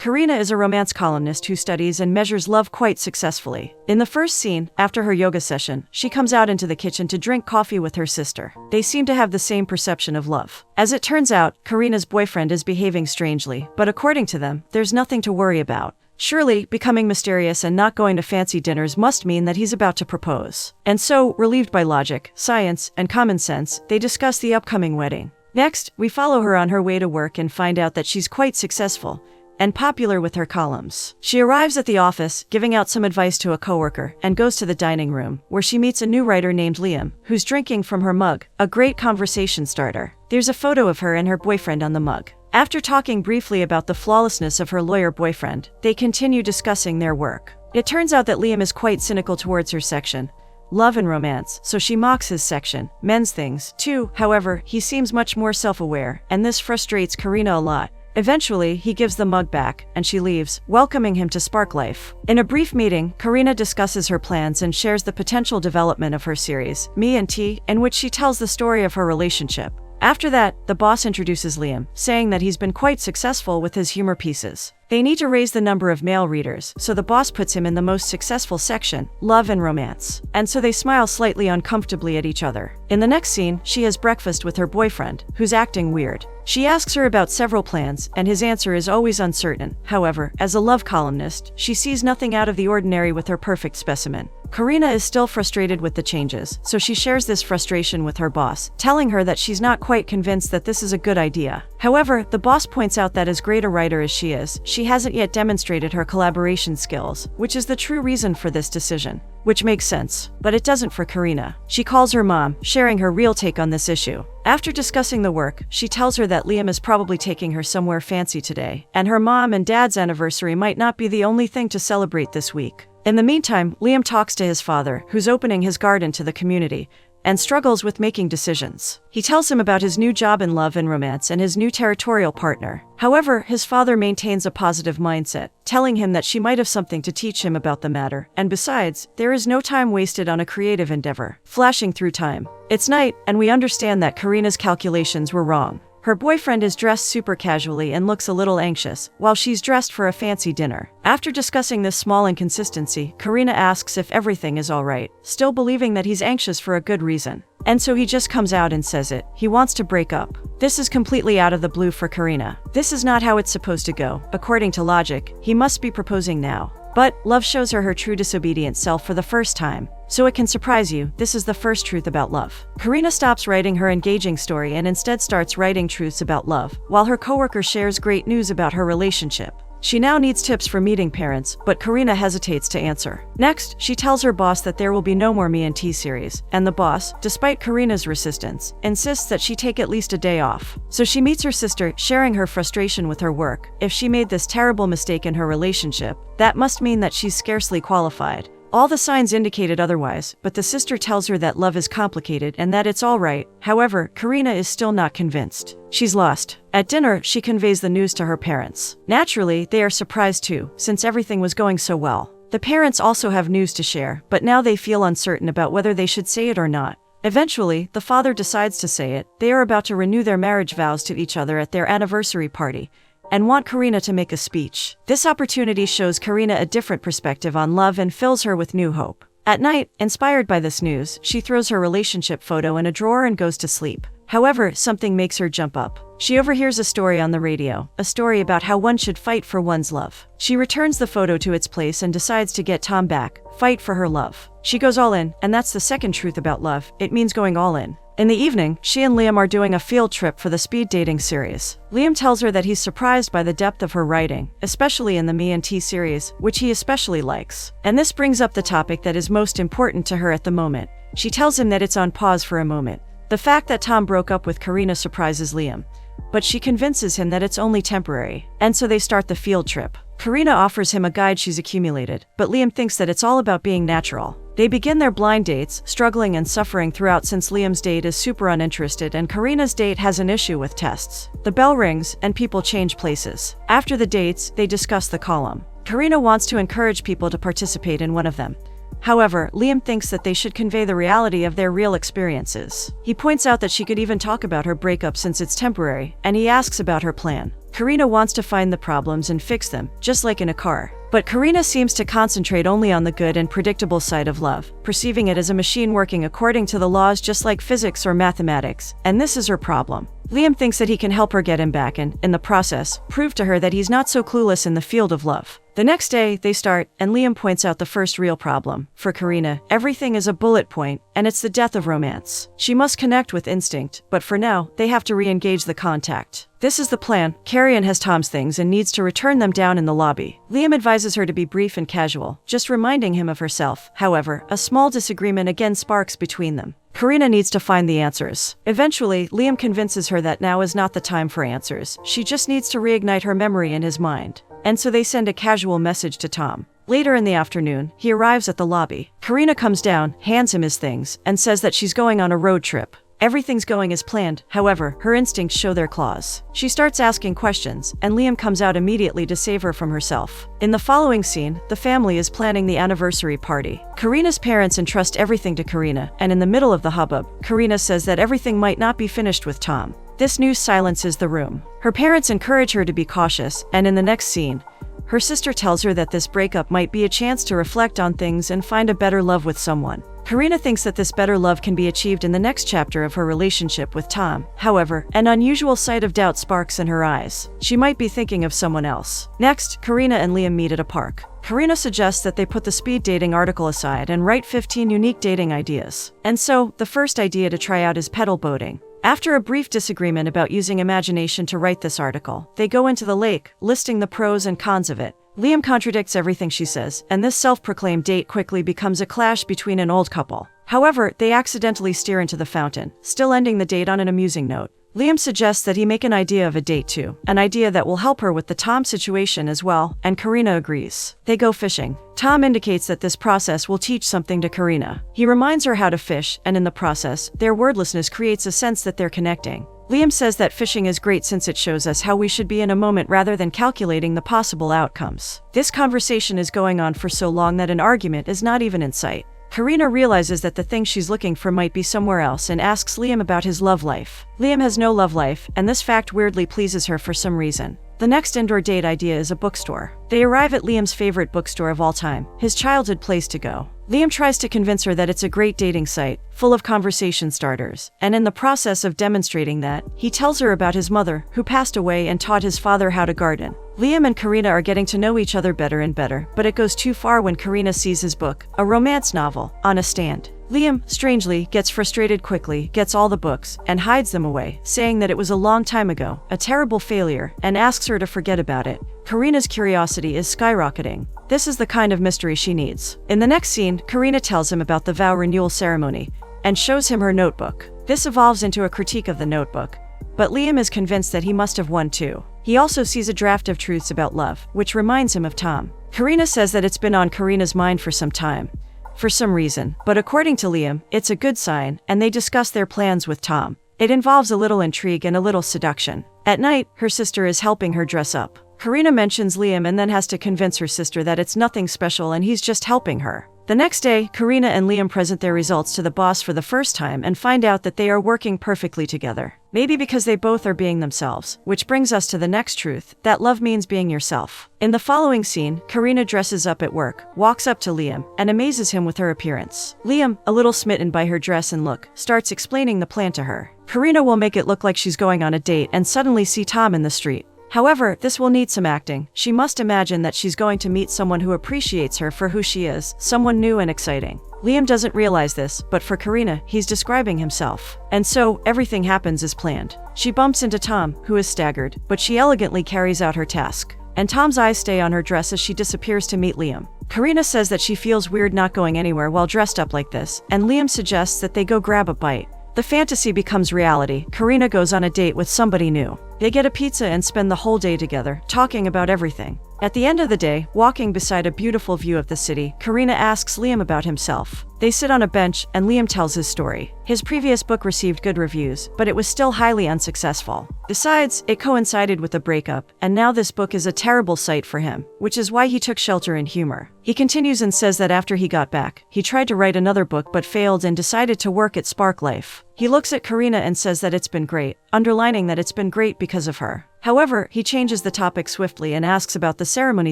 Karina is a romance columnist who studies and measures love quite successfully. In the first scene, after her yoga session, she comes out into the kitchen to drink coffee with her sister. They seem to have the same perception of love. As it turns out, Karina's boyfriend is behaving strangely, but according to them, there's nothing to worry about. Surely, becoming mysterious and not going to fancy dinners must mean that he's about to propose. And so, relieved by logic, science, and common sense, they discuss the upcoming wedding. Next, we follow her on her way to work and find out that she's quite successful and popular with her columns. She arrives at the office, giving out some advice to a coworker, and goes to the dining room, where she meets a new writer named Liam, who's drinking from her mug, a great conversation starter. There's a photo of her and her boyfriend on the mug. After talking briefly about the flawlessness of her lawyer boyfriend, they continue discussing their work. It turns out that Liam is quite cynical towards her section, love and romance, so she mocks his section, men's things, too. However, he seems much more self-aware, and this frustrates Karina a lot. Eventually, he gives the mug back, and she leaves, welcoming him to Spark Life. In a brief meeting, Karina discusses her plans and shares the potential development of her series, Me and T, in which she tells the story of her relationship. After that, the boss introduces Liam, saying that he's been quite successful with his humor pieces. They need to raise the number of male readers, so the boss puts him in the most successful section, love and romance. And so they smile slightly uncomfortably at each other. In the next scene, she has breakfast with her boyfriend, who's acting weird. She asks her about several plans, and his answer is always uncertain. However, as a love columnist, she sees nothing out of the ordinary with her perfect specimen. Karina is still frustrated with the changes, so she shares this frustration with her boss, telling her that she's not quite convinced that this is a good idea. However, the boss points out that as great a writer as she is, she hasn't yet demonstrated her collaboration skills, which is the true reason for this decision. Which makes sense, but it doesn't for Karina. She calls her mom, sharing her real take on this issue. After discussing the work, she tells her that Liam is probably taking her somewhere fancy today, and her mom and dad's anniversary might not be the only thing to celebrate this week. In the meantime, Liam talks to his father, who's opening his garden to the community, and struggles with making decisions. He tells him about his new job in love and romance and his new territorial partner. However, his father maintains a positive mindset, telling him that she might have something to teach him about the matter, and besides, there is no time wasted on a creative endeavor. Flashing through time. It's night, and we understand that Karina's calculations were wrong. Her boyfriend is dressed super casually and looks a little anxious, while she's dressed for a fancy dinner. After discussing this small inconsistency, Karina asks if everything is alright, still believing that he's anxious for a good reason. And so he just comes out and says it. He wants to break up. This is completely out of the blue for Karina. This is not how it's supposed to go. According to logic, he must be proposing now. But love shows her true disobedient self for the first time. So it can surprise you, this is the first truth about love. Karina stops writing her engaging story and instead starts writing truths about love, while her coworker shares great news about her relationship. She now needs tips for meeting parents, but Karina hesitates to answer. Next, she tells her boss that there will be no more Me and T series, and the boss, despite Karina's resistance, insists that she take at least a day off. So she meets her sister, sharing her frustration with her work. If she made this terrible mistake in her relationship, that must mean that she's scarcely qualified. All the signs indicated otherwise, but the sister tells her that love is complicated and that it's all right. However, Karina is still not convinced. She's lost. At dinner, she conveys the news to her parents. Naturally, they are surprised too, since everything was going so well. The parents also have news to share, but now they feel uncertain about whether they should say it or not. Eventually, the father decides to say it. They are about to renew their marriage vows to each other at their anniversary party, and want Karina to make a speech. This opportunity shows Karina a different perspective on love and fills her with new hope. At night, inspired by this news, she throws her relationship photo in a drawer and goes to sleep. However, something makes her jump up. She overhears a story on the radio, a story about how one should fight for one's love. She returns the photo to its place and decides to get Tom back, fight for her love. She goes all in, and that's the second truth about love, it means going all in. In the evening, she and Liam are doing a field trip for the speed dating series. Liam tells her that he's surprised by the depth of her writing, especially in the Me and T series, which he especially likes. And this brings up the topic that is most important to her at the moment. She tells him that it's on pause for a moment. The fact that Tom broke up with Karina surprises Liam, but she convinces him that it's only temporary, and so they start the field trip. Karina offers him a guide she's accumulated, but Liam thinks that it's all about being natural. They begin their blind dates, struggling and suffering throughout since Liam's date is super uninterested and Karina's date has an issue with tests. The bell rings, and people change places. After the dates, they discuss the column. Karina wants to encourage people to participate in one of them. However, Liam thinks that they should convey the reality of their real experiences. He points out that she could even talk about her breakup since it's temporary, and he asks about her plan. Karina wants to find the problems and fix them, just like in a car. But Karina seems to concentrate only on the good and predictable side of love, perceiving it as a machine working according to the laws just like physics or mathematics, and this is her problem. Liam thinks that he can help her get him back and, in the process, prove to her that he's not so clueless in the field of love. The next day, they start, and Liam points out the first real problem. For Karina, everything is a bullet point, and it's the death of romance. She must connect with instinct, but for now, they have to re-engage the contact. This is the plan. Carrion has Tom's things and needs to return them down in the lobby. Liam advises her to be brief and casual, just reminding him of herself. However, a small disagreement again sparks between them. Karina needs to find the answers. Eventually, Liam convinces her that now is not the time for answers. She just needs to reignite her memory in his mind. And so they send a casual message to Tom. Later in the afternoon, he arrives at the lobby. Karina comes down, hands him his things, and says that she's going on a road trip. Everything's going as planned, however, her instincts show their claws. She starts asking questions, and Liam comes out immediately to save her from herself. In the following scene, the family is planning the anniversary party. Karina's parents entrust everything to Karina, and in the middle of the hubbub, Karina says that everything might not be finished with Tom. This news silences the room. Her parents encourage her to be cautious, and in the next scene, her sister tells her that this breakup might be a chance to reflect on things and find a better love with someone. Karina thinks that this better love can be achieved in the next chapter of her relationship with Tom. However, an unusual sight of doubt sparks in her eyes. She might be thinking of someone else. Next, Karina and Liam meet at a park. Karina suggests that they put the speed dating article aside and write 15 unique dating ideas. And so, the first idea to try out is pedal boating. After a brief disagreement about using imagination to write this article, they go into the lake, listing the pros and cons of it. Liam contradicts everything she says, and this self-proclaimed date quickly becomes a clash between an old couple. However, they accidentally steer into the fountain, still ending the date on an amusing note. Liam suggests that he make an idea of a date too, an idea that will help her with the Tom situation as well, and Karina agrees. They go fishing. Tom indicates that this process will teach something to Karina. He reminds her how to fish, and in the process, their wordlessness creates a sense that they're connecting. Liam says that fishing is great since it shows us how we should be in a moment rather than calculating the possible outcomes. This conversation is going on for so long that an argument is not even in sight. Karina realizes that the thing she's looking for might be somewhere else and asks Liam about his love life. Liam has no love life, and this fact weirdly pleases her for some reason. The next indoor date idea is a bookstore. They arrive at Liam's favorite bookstore of all time, his childhood place to go. Liam tries to convince her that it's a great dating site, full of conversation starters, and in the process of demonstrating that, he tells her about his mother, who passed away and taught his father how to garden. Liam and Karina are getting to know each other better and better, but it goes too far when Karina sees his book, a romance novel, on a stand. Liam, strangely, gets frustrated quickly, gets all the books, and hides them away, saying that it was a long time ago, a terrible failure, and asks her to forget about it. Karina's curiosity is skyrocketing. This is the kind of mystery she needs. In the next scene, Karina tells him about the vow renewal ceremony, and shows him her notebook. This evolves into a critique of the notebook, but Liam is convinced that he must have won too. He also sees a draft of truths about love, which reminds him of Tom. Karina says that it's been on Karina's mind for some time, for some reason, but according to Liam, it's a good sign, and they discuss their plans with Tom. It involves a little intrigue and a little seduction. At night, her sister is helping her dress up. Karina mentions Liam and then has to convince her sister that it's nothing special and he's just helping her. The next day, Karina and Liam present their results to the boss for the first time and find out that they are working perfectly together. Maybe because they both are being themselves, which brings us to the next truth, that love means being yourself. In the following scene, Karina dresses up at work, walks up to Liam, and amazes him with her appearance. Liam, a little smitten by her dress and look, starts explaining the plan to her. Karina will make it look like she's going on a date and suddenly see Tom in the street. However, this will need some acting. She must imagine that she's going to meet someone who appreciates her for who she is, someone new and exciting. Liam doesn't realize this, but for Karina, he's describing himself. And so, everything happens as planned. She bumps into Tom, who is staggered, but she elegantly carries out her task. And Tom's eyes stay on her dress as she disappears to meet Liam. Karina says that she feels weird not going anywhere while dressed up like this, and Liam suggests that they go grab a bite. The fantasy becomes reality. Karina goes on a date with somebody new. They get a pizza and spend the whole day together, talking about everything. At the end of the day, walking beside a beautiful view of the city, Karina asks Liam about himself. They sit on a bench, and Liam tells his story. His previous book received good reviews, but it was still highly unsuccessful. Besides, it coincided with a breakup, and now this book is a terrible sight for him, which is why he took shelter in humor. He continues and says that after he got back, he tried to write another book but failed and decided to work at Spark Life. He looks at Karina and says that it's been great, underlining that it's been great because of her. However, he changes the topic swiftly and asks about the ceremony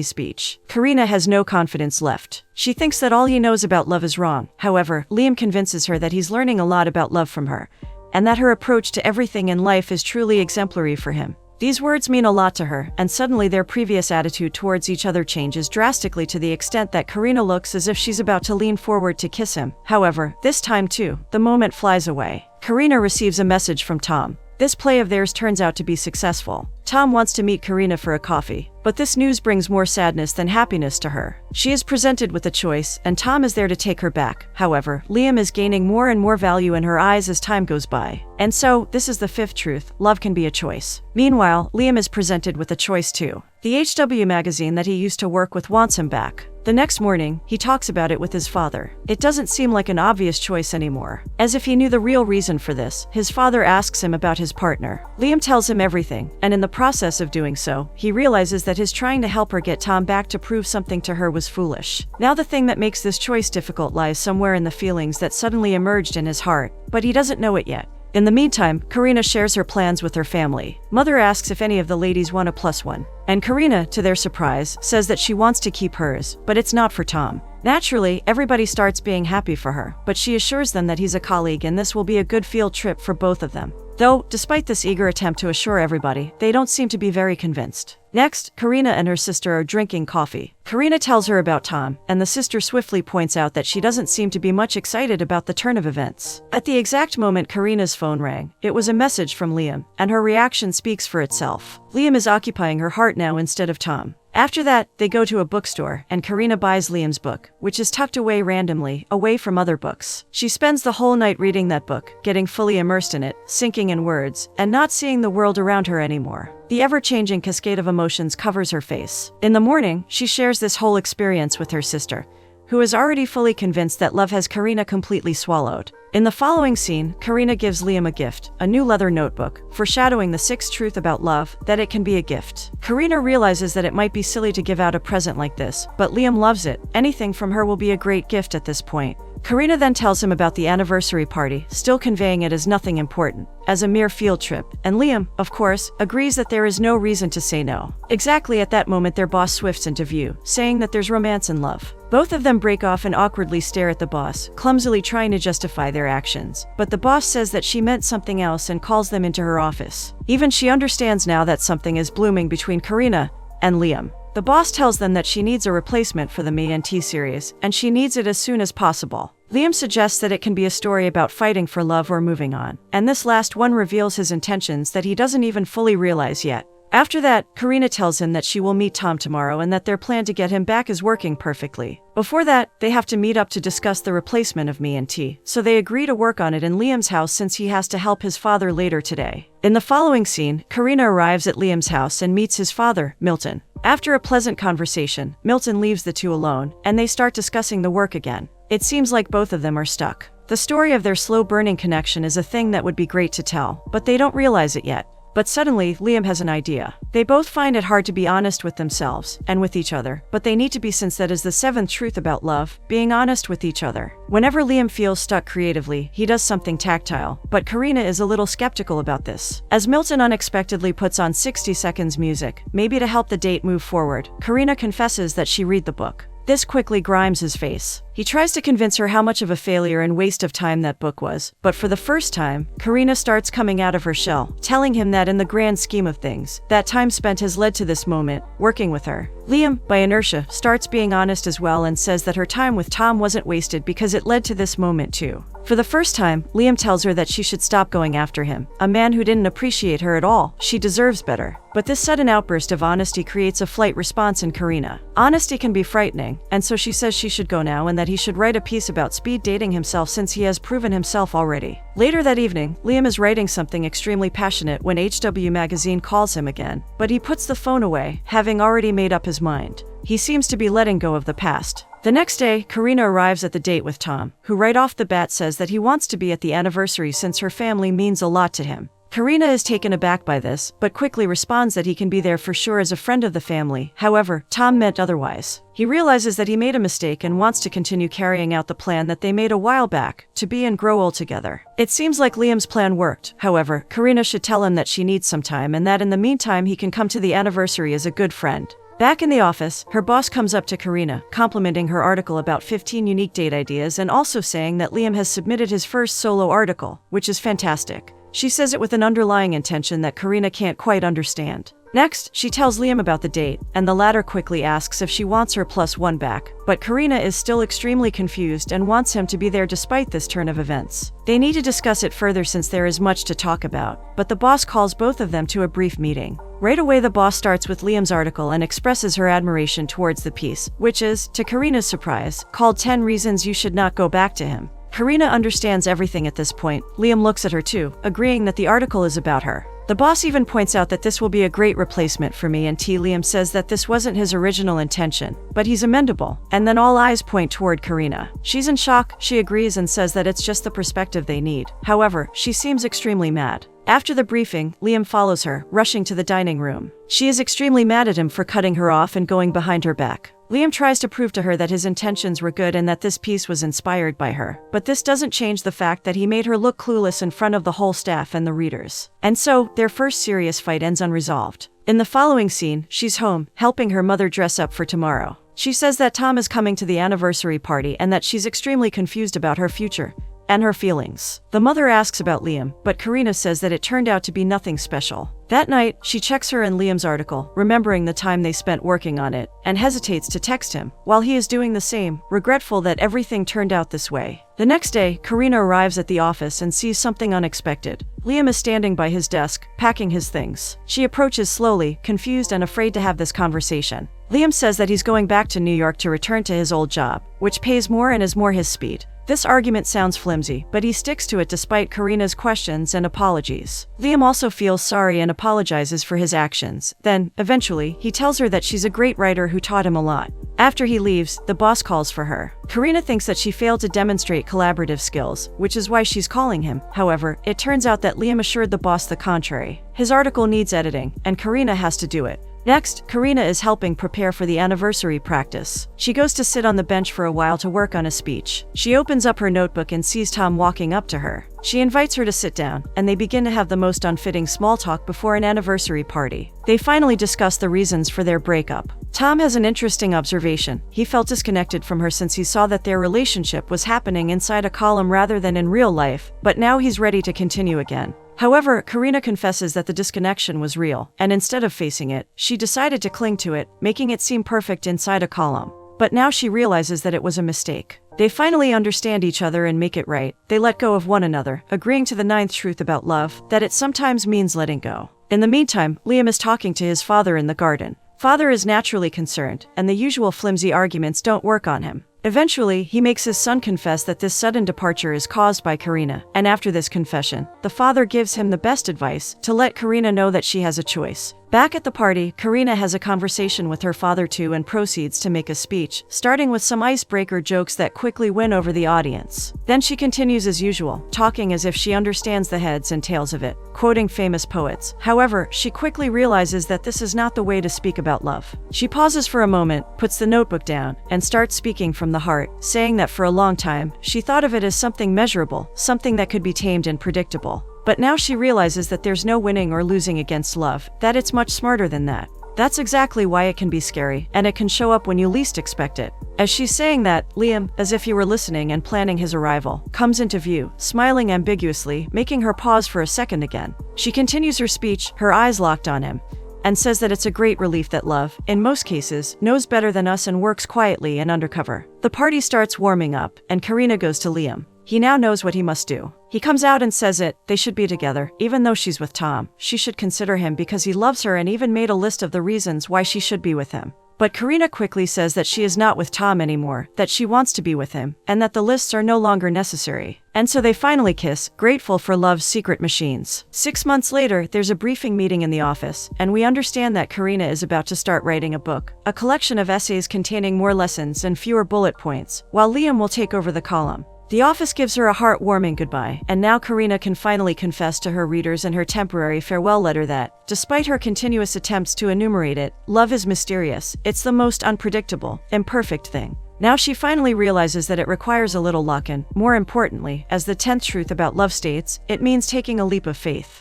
speech. Karina has no confidence left. She thinks that all he knows about love is wrong. However, Liam convinces her that he's learning a lot about love from her, and that her approach to everything in life is truly exemplary for him. These words mean a lot to her, and suddenly their previous attitude towards each other changes drastically to the extent that Karina looks as if she's about to lean forward to kiss him. However, this time too, the moment flies away. Karina receives a message from Tom. This play of theirs turns out to be successful. Tom wants to meet Karina for a coffee, but this news brings more sadness than happiness to her. She is presented with a choice, and Tom is there to take her back. However, Liam is gaining more and more value in her eyes as time goes by. And so, this is the fifth truth: love can be a choice. Meanwhile, Liam is presented with a choice too. The HW magazine that he used to work with wants him back. The next morning, he talks about it with his father. It doesn't seem like an obvious choice anymore. As if he knew the real reason for this, his father asks him about his partner. Liam tells him everything, and in the process of doing so, he realizes that his trying to help her get Tom back to prove something to her was foolish. Now the thing that makes this choice difficult lies somewhere in the feelings that suddenly emerged in his heart, but he doesn't know it yet. In the meantime, Karina shares her plans with her family. Mother asks if any of the ladies want a +1. And Karina, to their surprise, says that she wants to keep hers, but it's not for Tom. Naturally, everybody starts being happy for her, but she assures them that he's a colleague and this will be a good field trip for both of them. Though, despite this eager attempt to assure everybody, they don't seem to be very convinced. Next, Karina and her sister are drinking coffee. Karina tells her about Tom, and the sister swiftly points out that she doesn't seem to be much excited about the turn of events. At the exact moment Karina's phone rang, it was a message from Liam, and her reaction speaks for itself. Liam is occupying her heart now instead of Tom. After that, they go to a bookstore, and Karina buys Liam's book, which is tucked away randomly, away from other books. She spends the whole night reading that book, getting fully immersed in it, sinking in words, and not seeing the world around her anymore. The ever-changing cascade of emotions covers her face. In the morning, she shares this whole experience with her sister, who is already fully convinced that love has Karina completely swallowed. In the following scene, Karina gives Liam a gift, a new leather notebook, foreshadowing the sixth truth about love, that it can be a gift. Karina realizes that it might be silly to give out a present like this, but Liam loves it. Anything from her will be a great gift at this point. Karina then tells him about the anniversary party, still conveying it as nothing important, as a mere field trip, and Liam, of course, agrees that there is no reason to say no. Exactly at that moment their boss swifts into view, saying that there's romance in love. Both of them break off and awkwardly stare at the boss, clumsily trying to justify their actions, but the boss says that she meant something else and calls them into her office. Even she understands now that something is blooming between Karina and Liam. The boss tells them that she needs a replacement for the Me&T series, and she needs it as soon as possible. Liam suggests that it can be a story about fighting for love or moving on, and this last one reveals his intentions that he doesn't even fully realize yet. After that, Karina tells him that she will meet Tom tomorrow and that their plan to get him back is working perfectly. Before that, they have to meet up to discuss the replacement of Me&T, so they agree to work on it in Liam's house since he has to help his father later today. In the following scene, Karina arrives at Liam's house and meets his father, Milton. After a pleasant conversation, Milton leaves the two alone, and they start discussing the work again. It seems like both of them are stuck. The story of their slow-burning connection is a thing that would be great to tell, but they don't realize it yet. But suddenly, Liam has an idea. They both find it hard to be honest with themselves and with each other, but they need to be, since that is the seventh truth about love, being honest with each other. Whenever Liam feels stuck creatively, he does something tactile, but Karina is a little skeptical about this. As Milton unexpectedly puts on 60 Seconds music, maybe to help the date move forward, Karina confesses that she read the book. This quickly grimes his face. He tries to convince her how much of a failure and waste of time that book was, but for the first time, Karina starts coming out of her shell, telling him that in the grand scheme of things, that time spent has led to this moment, working with her. Liam, by inertia, starts being honest as well and says that her time with Tom wasn't wasted because it led to this moment too. For the first time, Liam tells her that she should stop going after him, a man who didn't appreciate her at all. She deserves better. But this sudden outburst of honesty creates a flight response in Karina. Honesty can be frightening, and so she says she should go now and that he should write a piece about speed dating himself since he has proven himself already. Later that evening, Liam is writing something extremely passionate when HW Magazine calls him again, but he puts the phone away, having already made up his mind. He seems to be letting go of the past. The next day, Karina arrives at the date with Tom, who right off the bat says that he wants to be at the anniversary since her family means a lot to him. Karina is taken aback by this, but quickly responds that he can be there for sure as a friend of the family. However, Tom meant otherwise. He realizes that he made a mistake and wants to continue carrying out the plan that they made a while back, to be and grow old together. It seems like Liam's plan worked. However, Karina should tell him that she needs some time and that in the meantime he can come to the anniversary as a good friend. Back in the office, her boss comes up to Karina, complimenting her article about 15 unique date ideas and also saying that Liam has submitted his first solo article, which is fantastic. She says it with an underlying intention that Karina can't quite understand. Next, she tells Liam about the date, and the latter quickly asks if she wants her +1 back, but Karina is still extremely confused and wants him to be there despite this turn of events. They need to discuss it further since there is much to talk about, but the boss calls both of them to a brief meeting. Right away, the boss starts with Liam's article and expresses her admiration towards the piece, which is, to Karina's surprise, called 10 Reasons You Should Not Go Back to Him. Karina understands everything at this point. Liam looks at her too, agreeing that the article is about her. The boss even points out that this will be a great replacement for me, and Liam says that this wasn't his original intention, but he's amendable, and then all eyes point toward Karina. She's in shock, she agrees and says that it's just the perspective they need. However, she seems extremely mad. After the briefing, Liam follows her, rushing to the dining room. She is extremely mad at him for cutting her off and going behind her back. Liam tries to prove to her that his intentions were good and that this piece was inspired by her, but this doesn't change the fact that he made her look clueless in front of the whole staff and the readers. And so, their first serious fight ends unresolved. In the following scene, she's home, helping her mother dress up for tomorrow. She says that Tom is coming to the anniversary party and that she's extremely confused about her future and her feelings. The mother asks about Liam, but Karina says that it turned out to be nothing special. That night, she checks her and Liam's article, remembering the time they spent working on it, and hesitates to text him, while he is doing the same, regretful that everything turned out this way. The next day, Karina arrives at the office and sees something unexpected. Liam is standing by his desk, packing his things. She approaches slowly, confused and afraid to have this conversation. Liam says that he's going back to New York to return to his old job, which pays more and is more his speed. This argument sounds flimsy, but he sticks to it despite Karina's questions and apologies. Liam also feels sorry and apologizes for his actions. Then, eventually, he tells her that she's a great writer who taught him a lot. After he leaves, the boss calls for her. Karina thinks that she failed to demonstrate collaborative skills, which is why she's calling him. However, it turns out that Liam assured the boss the contrary. His article needs editing, and Karina has to do it. Next, Karina is helping prepare for the anniversary practice. She goes to sit on the bench for a while to work on a speech. She opens up her notebook and sees Tom walking up to her. She invites her to sit down, and they begin to have the most unfitting small talk before an anniversary party. They finally discuss the reasons for their breakup. Tom has an interesting observation. He felt disconnected from her since he saw that their relationship was happening inside a column rather than in real life, but now he's ready to continue again. However, Karina confesses that the disconnection was real, and instead of facing it, she decided to cling to it, making it seem perfect inside a column. But now she realizes that it was a mistake. They finally understand each other and make it right. They let go of one another, agreeing to the 9th truth about love, that it sometimes means letting go. In the meantime, Liam is talking to his father in the garden. Father is naturally concerned, and the usual flimsy arguments don't work on him. Eventually, he makes his son confess that this sudden departure is caused by Karina, and after this confession, the father gives him the best advice, to let Karina know that she has a choice. Back at the party, Karina has a conversation with her father too and proceeds to make a speech, starting with some icebreaker jokes that quickly win over the audience. Then she continues as usual, talking as if she understands the heads and tails of it, quoting famous poets. However, she quickly realizes that this is not the way to speak about love. She pauses for a moment, puts the notebook down, and starts speaking from the heart, saying that for a long time, she thought of it as something measurable, something that could be tamed and predictable. But now she realizes that there's no winning or losing against love, that it's much smarter than that. That's exactly why it can be scary, and it can show up when you least expect it. As she's saying that, Liam, as if he were listening and planning his arrival, comes into view, smiling ambiguously, making her pause for a second again. She continues her speech, her eyes locked on him, and says that it's a great relief that love, in most cases, knows better than us and works quietly and undercover. The party starts warming up, and Karina goes to Liam. He now knows what he must do. He comes out and says they should be together, even though she's with Tom. She should consider him because he loves her and even made a list of the reasons why she should be with him. But Karina quickly says that she is not with Tom anymore, that she wants to be with him, and that the lists are no longer necessary. And so they finally kiss, grateful for love's secret machines. 6 months later, there's a briefing meeting in the office, and we understand that Karina is about to start writing a book, a collection of essays containing more lessons and fewer bullet points, while Liam will take over the column. The office gives her a heartwarming goodbye, and now Karina can finally confess to her readers in her temporary farewell letter that, despite her continuous attempts to enumerate it, love is mysterious. It's the most unpredictable, imperfect thing. Now she finally realizes that it requires a little luck and, more importantly, as the 10th truth about love states, it means taking a leap of faith.